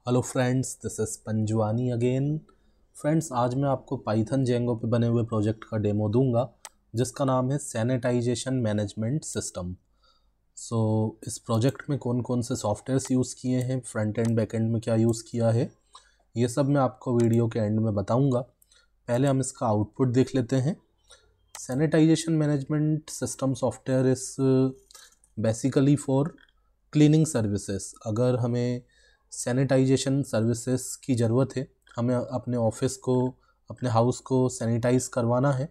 Hello friends, this is Panjwani again. Friends, आज मैं आपको पाइथन जेंगो पे बने हुए प्रोजेक्ट का डेमो दूंगा जिसका नाम है सैनिटाइजेशन मैनेजमेंट सिस्टम। सो इस प्रोजेक्ट में कौन कौन से सॉफ्टवेयर्स यूज़ किए हैं, फ्रंट एंड बैक एंड में क्या यूज़ किया है, ये सब मैं आपको वीडियो के एंड में बताऊंगा। पहले हम इसका आउटपुट देख लेते हैं। Sanitisation management system software is basically for cleaning services. अगर हमें सैनिटाइजेशन सर्विसेज की ज़रूरत है, हमें अपने ऑफिस को, अपने हाउस को सैनिटाइज करवाना है,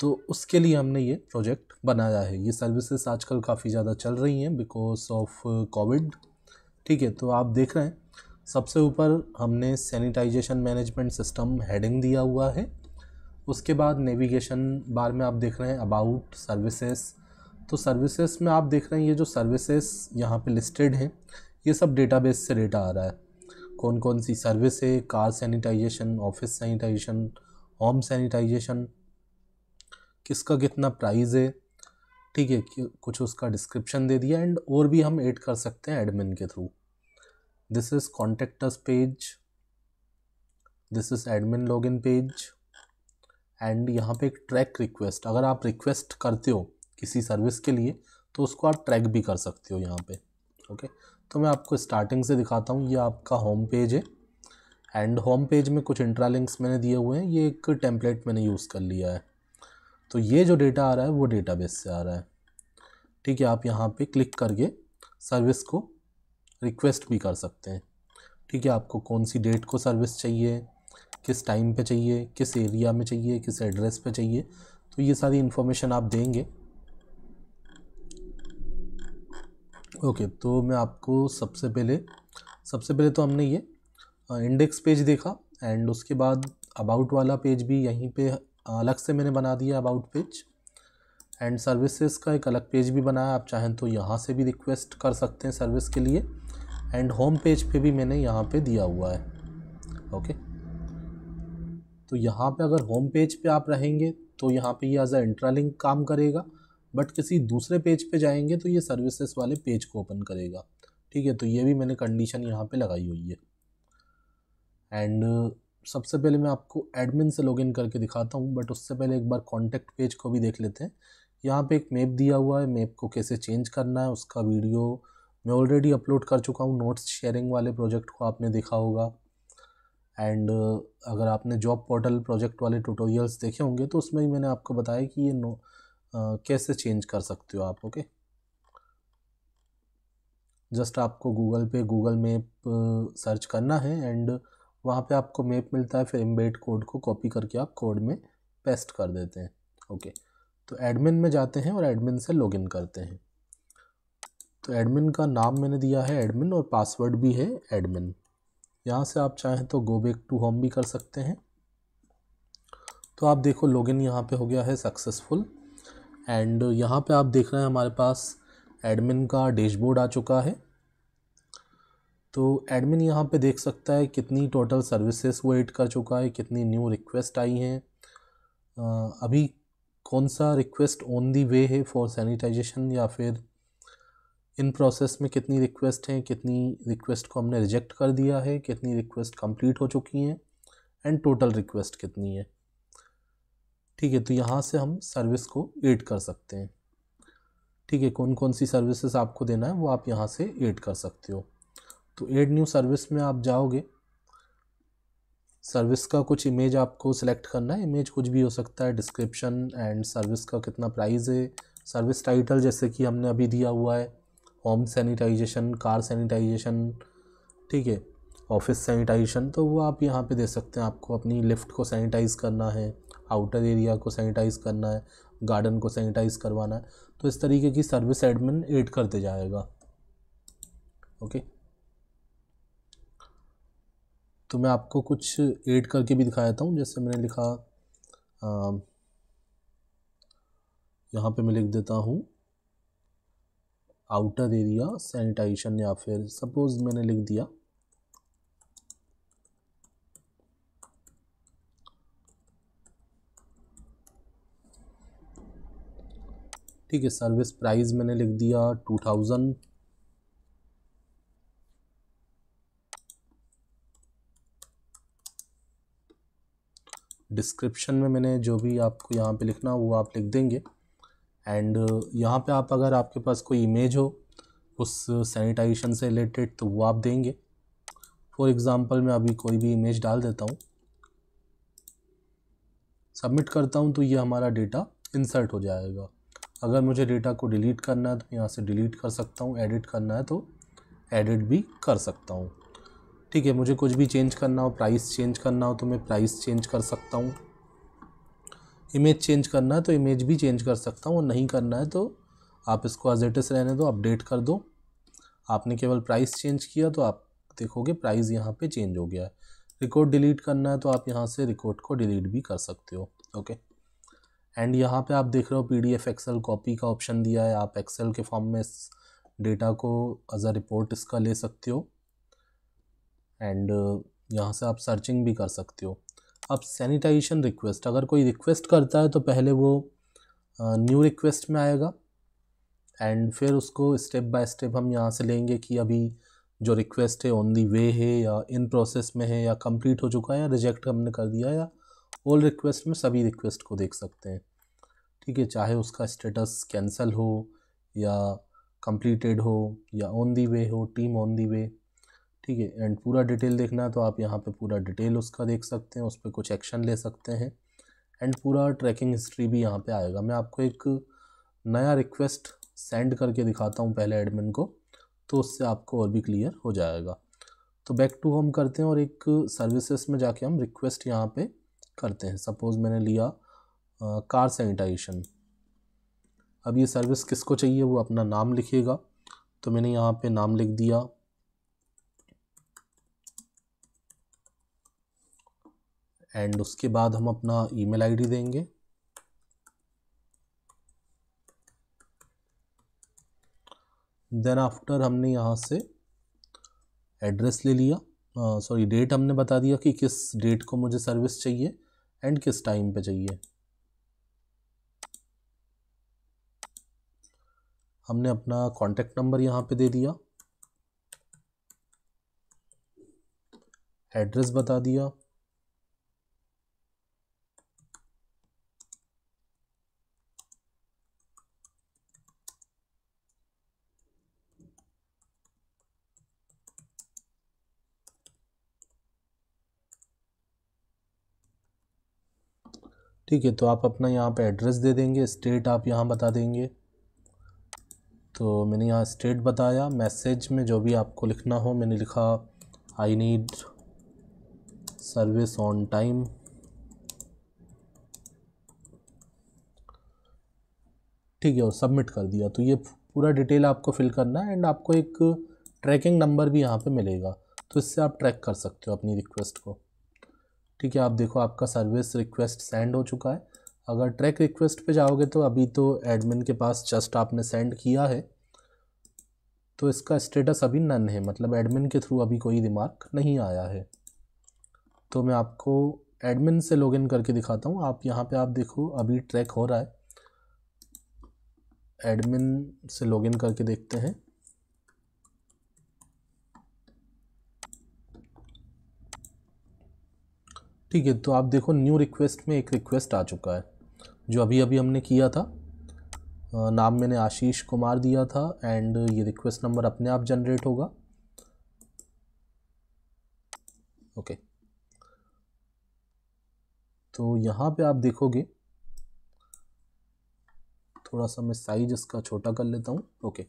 तो उसके लिए हमने ये प्रोजेक्ट बनाया है। ये सर्विसेज आजकल काफ़ी ज़्यादा चल रही हैं बिकॉज ऑफ कोविड। ठीक है, तो आप देख रहे हैं सबसे ऊपर हमने सैनिटाइजेशन मैनेजमेंट सिस्टम हेडिंग दिया हुआ है। उसके बाद नेविगेशन बार में आप देख रहे हैं अबाउट सर्विसेज। तो सर्विसेज में आप देख रहे हैं ये जो सर्विसेज यहाँ पे लिस्टेड हैं, ये सब डेटाबेस से डेटा आ रहा है। कौन कौन सी सर्विस है, car sanitisation, office sanitisation, home sanitisation, किसका कितना प्राइस है। ठीक है, कुछ उसका डिस्क्रिप्शन दे दिया एंड और भी हम ऐड कर सकते हैं एडमिन के through. This is contact us page, this is admin login page and यहाँ पे एक ट्रैक रिक्वेस्ट। अगर आप रिक्वेस्ट करते हो किसी सर्विस के लिए तो उसको आप ट्रैक भी कर सकते हो यहाँ पे। ओके, तो मैं आपको स्टार्टिंग से दिखाता हूँ। ये आपका होम पेज है एंड होम पेज में कुछ इंट्रालिंक्स मैंने दिए हुए हैं। ये एक टेम्पलेट मैंने यूज़ कर लिया है। तो ये जो डेटा आ रहा है वो डेटाबेस से आ रहा है। ठीक है, आप यहाँ पे क्लिक करके सर्विस को रिक्वेस्ट भी कर सकते हैं। ठीक है, आपको कौन सी डेट को सर्विस चाहिए, किस टाइम पे चाहिए, किस एरिया में चाहिए, किस एड्रेस पे चाहिए, तो ये सारी इन्फॉर्मेशन आप देंगे। ओके, तो मैं आपको सबसे पहले तो हमने ये इंडेक्स पेज देखा एंड उसके बाद अबाउट वाला पेज भी यहीं पे अलग से मैंने बना दिया, अबाउट पेज। एंड सर्विसेज का एक अलग पेज भी बनाया। आप चाहें तो यहाँ से भी रिक्वेस्ट कर सकते हैं सर्विस के लिए। एंड होम पेज पे भी मैंने यहाँ पे दिया हुआ है। ओके, तो यहाँ पे अगर होम पेज पे आप रहेंगे तो यहाँ पे ये एज अ इंट्रालिंक काम करेगा, बट किसी दूसरे पेज पे जाएंगे तो ये सर्विसेज वाले पेज को ओपन करेगा। ठीक है, तो ये भी मैंने कंडीशन यहाँ पे लगाई हुई है। एंड सबसे पहले मैं आपको एडमिन से लॉगिन करके दिखाता हूँ, बट उससे पहले एक बार कॉन्टैक्ट पेज को भी देख लेते हैं। यहाँ पे एक मैप दिया हुआ है, मैप को कैसे चेंज करना है उसका वीडियो मैं ऑलरेडी अपलोड कर चुका हूँ। नोट्स शेयरिंग वाले प्रोजेक्ट को आपने देखा होगा। एंड अगर आपने जॉब पोर्टल प्रोजेक्ट वाले ट्यूटोरियल्स देखे होंगे तो उसमें ही मैंने आपको बताया कि ये कैसे चेंज कर सकते हो आप। ओके, जस्ट आपको गूगल पे गूगल मैप सर्च करना है एंड वहाँ पे आपको मैप मिलता है, फिर एम्बेड कोड को कॉपी करके आप कोड में पेस्ट कर देते हैं। ओके, तो एडमिन में जाते हैं और एडमिन से लॉगिन करते हैं। तो एडमिन का नाम मैंने दिया है एडमिन और पासवर्ड भी है एडमिन। यहाँ से आप चाहें तो गो बैक टू होम भी कर सकते हैं। तो आप देखो लॉगिन यहाँ पे हो गया है सक्सेसफुल। एंड यहाँ पे आप देख रहे हैं हमारे पास एडमिन का डैशबोर्ड आ चुका है। तो एडमिन यहाँ पे देख सकता है कितनी टोटल सर्विसेज वो ऐड कर चुका है, कितनी न्यू रिक्वेस्ट आई हैं, अभी कौन सा रिक्वेस्ट ऑन दी वे है फॉर सैनिटाइजेशन, या फिर इन प्रोसेस में कितनी रिक्वेस्ट हैं, कितनी रिक्वेस्ट को हमने रिजेक्ट कर दिया है, कितनी रिक्वेस्ट कंप्लीट हो चुकी हैं एंड टोटल रिक्वेस्ट कितनी है। ठीक है, तो यहाँ से हम सर्विस को ऐड कर सकते हैं। ठीक है, कौन कौन सी सर्विसेज आपको देना है वो आप यहाँ से ऐड कर सकते हो। तो ऐड न्यू सर्विस में आप जाओगे, सर्विस का कुछ इमेज आपको सिलेक्ट करना है। इमेज कुछ भी हो सकता है, डिस्क्रिप्शन एंड सर्विस का कितना प्राइस है, सर्विस टाइटल जैसे कि हमने अभी दिया हुआ है होम सैनिटाइजेशन, कार सैनिटाइजेशन, ठीक है, ऑफिस सैनिटाइजेशन, तो वो आप यहाँ पे दे सकते हैं। आपको अपनी लिफ्ट को सैनिटाइज़ करना है, आउटर एरिया को सैनिटाइज़ करना है, गार्डन को सैनिटाइज़ करवाना है, तो इस तरीके की सर्विस एडमिन ऐड करते जाएगा। ओके, तो मैं आपको कुछ ऐड करके भी दिखाता हूँ। जैसे मैंने लिखा, यहाँ पे मैं लिख देता हूँ आउटर एरिया सैनिटाइजेशन, या फिर सपोज मैंने लिख दिया ठीक है, सर्विस प्राइस मैंने लिख दिया 2000। डिस्क्रिप्शन में मैंने जो भी आपको यहाँ पे लिखना वो आप लिख देंगे। एंड यहाँ पे आप अगर आपके पास कोई इमेज हो उस सैनिटाइजेशन से रिलेटेड तो वो आप देंगे। फॉर एग्ज़ाम्पल मैं अभी कोई भी इमेज डाल देता हूँ, सबमिट करता हूँ तो ये हमारा डेटा इंसर्ट हो जाएगा। अगर मुझे डेटा को डिलीट करना है तो यहाँ से डिलीट कर सकता हूँ, एडिट करना है तो एडिट भी कर सकता हूँ। ठीक है, मुझे कुछ भी चेंज करना हो, प्राइस चेंज करना हो तो मैं प्राइस चेंज कर सकता हूँ, इमेज चेंज करना है तो इमेज भी चेंज कर सकता हूँ, और नहीं करना है तो आप इसको एज इट इज़ रहने दो, अपडेट कर दो। आपने केवल प्राइस चेंज किया तो आप देखोगे प्राइस यहाँ पे चेंज हो गया है। रिकॉर्ड डिलीट करना है तो आप यहाँ से रिकॉर्ड को डिलीट भी कर सकते हो। ओके, एंड यहाँ पे आप देख रहे हो PDF एक्सेल कॉपी का ऑप्शन दिया है। आप एक्सेल के फॉर्म में इस डेटा को एज अ रिपोर्ट इसका ले सकते हो, एंड यहाँ से आप सर्चिंग भी कर सकते हो। अब सैनिटाइजेशन रिक्वेस्ट, अगर कोई रिक्वेस्ट करता है तो पहले वो न्यू रिक्वेस्ट में आएगा, एंड फिर उसको स्टेप बाय स्टेप हम यहाँ से लेंगे कि अभी जो रिक्वेस्ट है ऑन दी वे है या इन प्रोसेस में है या कंप्लीट हो चुका है या रिजेक्ट हमने कर दिया, या ऑल रिक्वेस्ट में सभी रिक्वेस्ट को देख सकते हैं। ठीक है, चाहे उसका स्टेटस कैंसिल हो या कंप्लीटेड हो या ऑन दी वे हो, टीम ऑन दी वे। ठीक है, एंड पूरा डिटेल देखना है तो आप यहाँ पे पूरा डिटेल उसका देख सकते हैं, उस पर कुछ एक्शन ले सकते हैं, एंड पूरा ट्रैकिंग हिस्ट्री भी यहाँ पे आएगा। मैं आपको एक नया रिक्वेस्ट सेंड करके दिखाता हूँ पहले एडमिन को, तो उससे आपको और भी क्लियर हो जाएगा। तो बैक टू होम करते हैं और एक सर्विसेज में जाके हम रिक्वेस्ट यहाँ पे करते हैं। सपोज़ मैंने लिया कार सैनिटाइजेशन। अब ये सर्विस किसको चाहिए वो अपना नाम लिखिएगा, तो मैंने यहाँ पे नाम लिख दिया, एंड उसके बाद हम अपना ईमेल आईडी देंगे। देन आफ्टर हमने यहाँ से एड्रेस ले लिया, सॉरी डेट हमने बता दिया कि किस डेट को मुझे सर्विस चाहिए एंड किस टाइम पे चाहिए। हमने अपना कॉन्टैक्ट नंबर यहाँ पे दे दिया, एड्रेस बता दिया, ठीक है। तो आप अपना यहाँ पे एड्रेस दे देंगे, स्टेट आप यहाँ बता देंगे। तो मैंने यहाँ स्टेट बताया। मैसेज में जो भी आपको लिखना हो मैंने लिखा I need service on time. ठीक है, और सबमिट कर दिया। तो ये पूरा डिटेल आपको फिल करना है, एंड आपको एक ट्रैकिंग नंबर भी यहाँ पे मिलेगा, तो इससे आप ट्रैक कर सकते हो अपनी रिक्वेस्ट को। ठीक है, आप देखो आपका सर्विस रिक्वेस्ट सेंड हो चुका है। अगर ट्रैक रिक्वेस्ट पे जाओगे तो अभी तो एडमिन के पास जस्ट आपने सेंड किया है, तो इसका स्टेटस अभी नन है, मतलब एडमिन के थ्रू अभी कोई रिमार्क नहीं आया है। तो मैं आपको एडमिन से लॉगिन करके दिखाता हूँ। आप यहाँ पे आप देखो अभी ट्रैक हो रहा है। एडमिन से लॉगिन करके देखते हैं। ठीक है, तो आप देखो न्यू रिक्वेस्ट में एक रिक्वेस्ट आ चुका है जो अभी अभी हमने किया था। नाम मैंने आशीष कुमार दिया था, एंड ये रिक्वेस्ट नंबर अपने आप जनरेट होगा। ओके, तो यहाँ पे आप देखोगे, थोड़ा सा मैं साइज इसका छोटा कर लेता हूँ। Okay,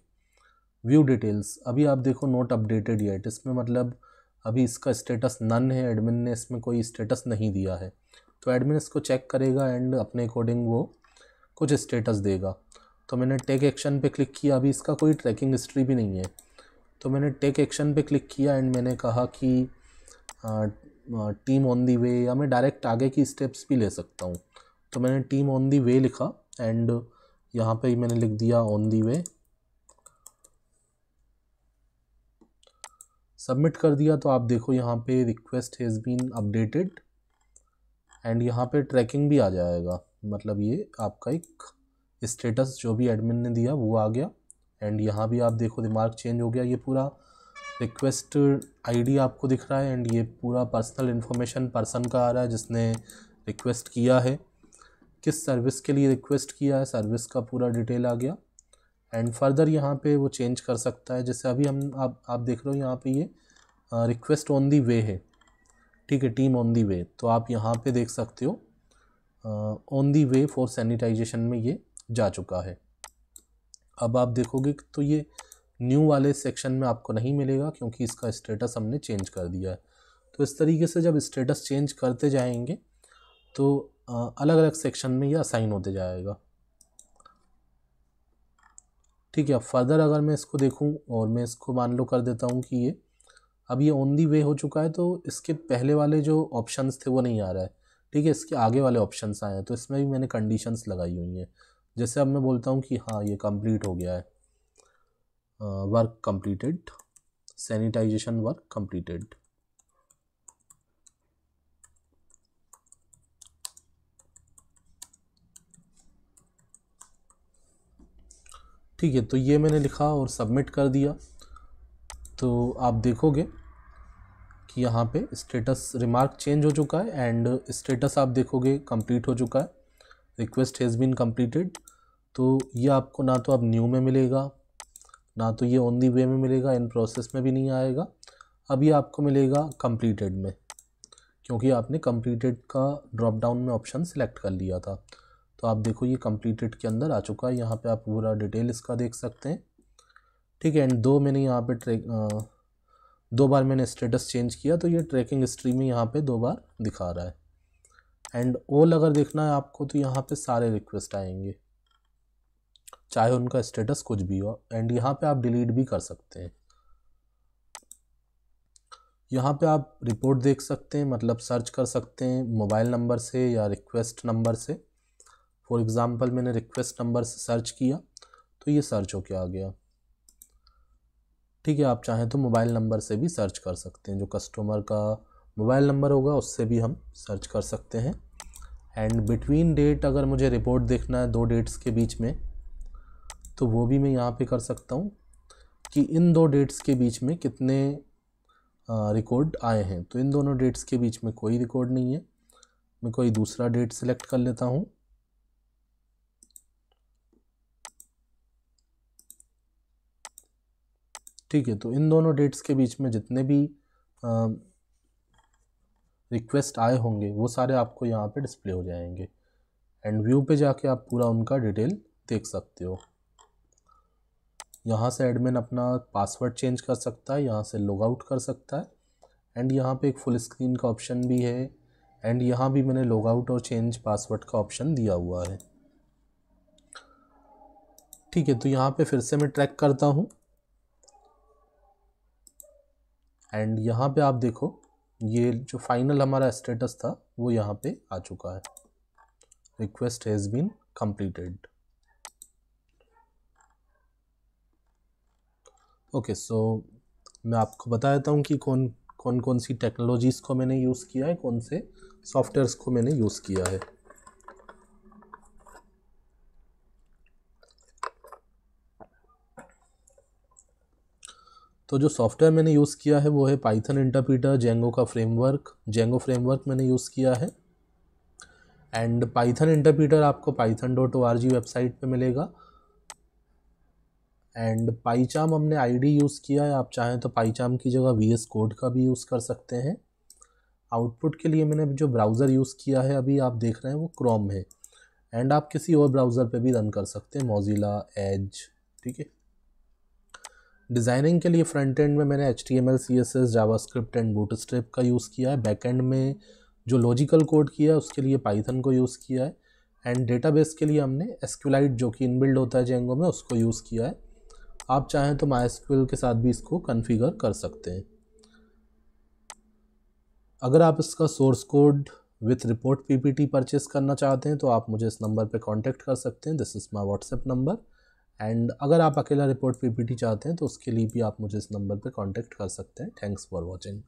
view details. अभी आप देखो नोट अपडेटेड येट, इसमें मतलब अभी इसका स्टेटस नन है, एडमिन ने इसमें कोई स्टेटस नहीं दिया है। तो एडमिन इसको चेक करेगा एंड अपने अकॉर्डिंग वो कुछ स्टेटस देगा। तो मैंने टेक एक्शन पे क्लिक किया, अभी इसका कोई ट्रैकिंग हिस्ट्री भी नहीं है। तो मैंने टेक एक्शन पे क्लिक किया एंड मैंने कहा कि टीम ऑन दी वे, या मैं डायरेक्ट आगे की स्टेप्स भी ले सकता हूँ। तो मैंने टीम ऑन दी वे लिखा, एंड यहाँ पे ही मैंने लिख दिया ऑन दी वे, सबमिट कर दिया। तो आप देखो यहाँ पे request has been updated, and यहाँ पे ट्रैकिंग भी आ जाएगा, मतलब ये आपका एक स्टेटस जो भी एडमिन ने दिया वो आ गया। एंड यहाँ भी आप देखो रिमार्क चेंज हो गया। ये पूरा रिक्वेस्ट आईडी आपको दिख रहा है, एंड ये पूरा पर्सनल इन्फॉर्मेशन पर्सन का आ रहा है जिसने रिक्वेस्ट किया है, किस सर्विस के लिए रिक्वेस्ट किया है, सर्विस का पूरा डिटेल आ गया। एंड फर्दर यहाँ पे वो चेंज कर सकता है। जैसे अभी हम आप देख रहे हो यहाँ पे ये रिक्वेस्ट ऑन दी वे है, ठीक है, टीम ऑन दी वे। तो आप यहाँ पे देख सकते हो on the way for sanitisation में ये जा चुका है। अब आप देखोगे तो ये न्यू वाले सेक्शन में आपको नहीं मिलेगा क्योंकि इसका स्टेटस हमने चेंज कर दिया है। तो इस तरीके से जब स्टेटस चेंज करते जाएंगे तो अलग अलग सेक्शन में ये असाइन होते जाएगा, ठीक है। अब फर्दर अगर मैं इसको देखूं और मैं इसको मान लो कर देता हूं कि ये अब ये ऑन दी वे हो चुका है, तो इसके पहले वाले जो ऑप्शंस थे वो नहीं आ रहा है, ठीक है, इसके आगे वाले ऑप्शंस आए हैं। तो इसमें भी मैंने कंडीशंस लगाई हुई हैं। जैसे अब मैं बोलता हूँ कि हाँ ये कंप्लीट हो गया है, work completed, sanitisation work completed. ठीक है, तो ये मैंने लिखा और सबमिट कर दिया। तो आप देखोगे कि यहाँ पे स्टेटस रिमार्क चेंज हो चुका है एंड स्टेटस आप देखोगे कंप्लीट हो चुका है, रिक्वेस्ट हैज़ बीन कंप्लीटेड। तो ये आपको ना तो अब न्यू में मिलेगा, ना तो ये ऑन दी वे में मिलेगा, इन प्रोसेस में भी नहीं आएगा। अब ये आपको मिलेगा कंप्लीटेड में, क्योंकि आपने कंप्लीटेड का ड्रॉप डाउन में ऑप्शन सेलेक्ट कर लिया था। तो आप देखो ये कंप्लीटेड के अंदर आ चुका है। यहाँ पे आप पूरा डिटेल इसका देख सकते हैं, ठीक है। एंड मैंने यहाँ पे दो बार मैंने स्टेटस चेंज किया, तो ये ट्रैकिंग हिस्ट्री में यहाँ पे 2 बार दिखा रहा है। एंड ऑल अगर देखना है आपको तो यहाँ पे सारे रिक्वेस्ट आएंगे, चाहे उनका स्टेटस कुछ भी हो। एंड यहाँ पे आप डिलीट भी कर सकते हैं। यहाँ पे आप रिपोर्ट देख सकते हैं, मतलब सर्च कर सकते हैं मोबाइल नंबर से या रिक्वेस्ट नंबर से। फॉर एग्ज़ाम्पल मैंने रिक्वेस्ट नंबर से सर्च किया तो ये सर्च होके आ गया, ठीक है। आप चाहें तो मोबाइल नंबर से भी सर्च कर सकते हैं, जो कस्टमर का मोबाइल नंबर होगा उससे भी हम सर्च कर सकते हैं। एंड बिटवीन डेट अगर मुझे रिपोर्ट देखना है 2 डेट्स के बीच में, तो वो भी मैं यहाँ पे कर सकता हूँ कि इन 2 डेट्स के बीच में कितने रिकॉर्ड आए हैं। तो इन दोनों डेट्स के बीच में कोई रिकॉर्ड नहीं है। मैं कोई दूसरा डेट सेलेक्ट कर लेता हूँ, ठीक है। तो इन दोनों डेट्स के बीच में जितने भी रिक्वेस्ट आए होंगे वो सारे आपको यहाँ पे डिस्प्ले हो जाएंगे। एंड व्यू पे जाके आप पूरा उनका डिटेल देख सकते हो। यहाँ से एडमिन अपना पासवर्ड चेंज कर सकता है, यहाँ से लॉग आउट कर सकता है। एंड यहाँ पे एक फुल स्क्रीन का ऑप्शन भी है। एंड यहाँ भी मैंने लॉग आउट और चेंज पासवर्ड का ऑप्शन दिया हुआ है, ठीक है। तो यहाँ पे फिर से मैं ट्रैक करता हूँ एंड यहाँ पे आप देखो ये जो फाइनल हमारा स्टेटस था वो यहाँ पे आ चुका है, request has been completed. Okay, so मैं आपको बता देता हूँ कि कौन सी टेक्नोलॉजीज़ को मैंने यूज़ किया है, कौन से सॉफ्टवेयर्स को मैंने यूज़ किया है। तो जो सॉफ्टवेयर मैंने यूज़ किया है वो है पाइथन इंटरप्रीटर, जेंगो का फ्रेमवर्क, जेंगो फ्रेमवर्क मैंने यूज़ किया है। एंड पाइथन इंटरप्रीटर आपको python.org वेबसाइट पे मिलेगा। एंड पाईचार्म हमने आईडी यूज़ किया है, आप चाहें तो पाईचार्म की जगह VS कोड का भी यूज़ कर सकते हैं। आउटपुट के लिए मैंने जो ब्राउज़र यूज़ किया है अभी आप देख रहे हैं वो क्रोम है। एंड आप किसी और ब्राउज़र पे भी रन कर सकते हैं, मोजिला, एज, ठीक है। डिज़ाइनिंग के लिए फ्रंट एंड में मैंने HTML, CSS, JavaScript and bootstrap का यूज़ किया है। बैक एंड में जो लॉजिकल कोड किया है उसके लिए पाइथन को यूज़ किया है। एंड डेटाबेस के लिए हमने SQLite जो कि इनबिल्ड होता है जेंगो में उसको यूज़ किया है। आप चाहें तो MySQL के साथ भी इसको कॉन्फ़िगर कर सकते हैं। अगर आप इसका source code with report PPT purchase करना चाहते हैं तो आप मुझे इस नंबर पे कांटेक्ट कर सकते हैं, this is my WhatsApp number. And अगर आप अकेला रिपोर्ट PPT चाहते हैं तो उसके लिए भी आप मुझे इस नंबर पे कांटेक्ट कर सकते हैं। Thanks for watching.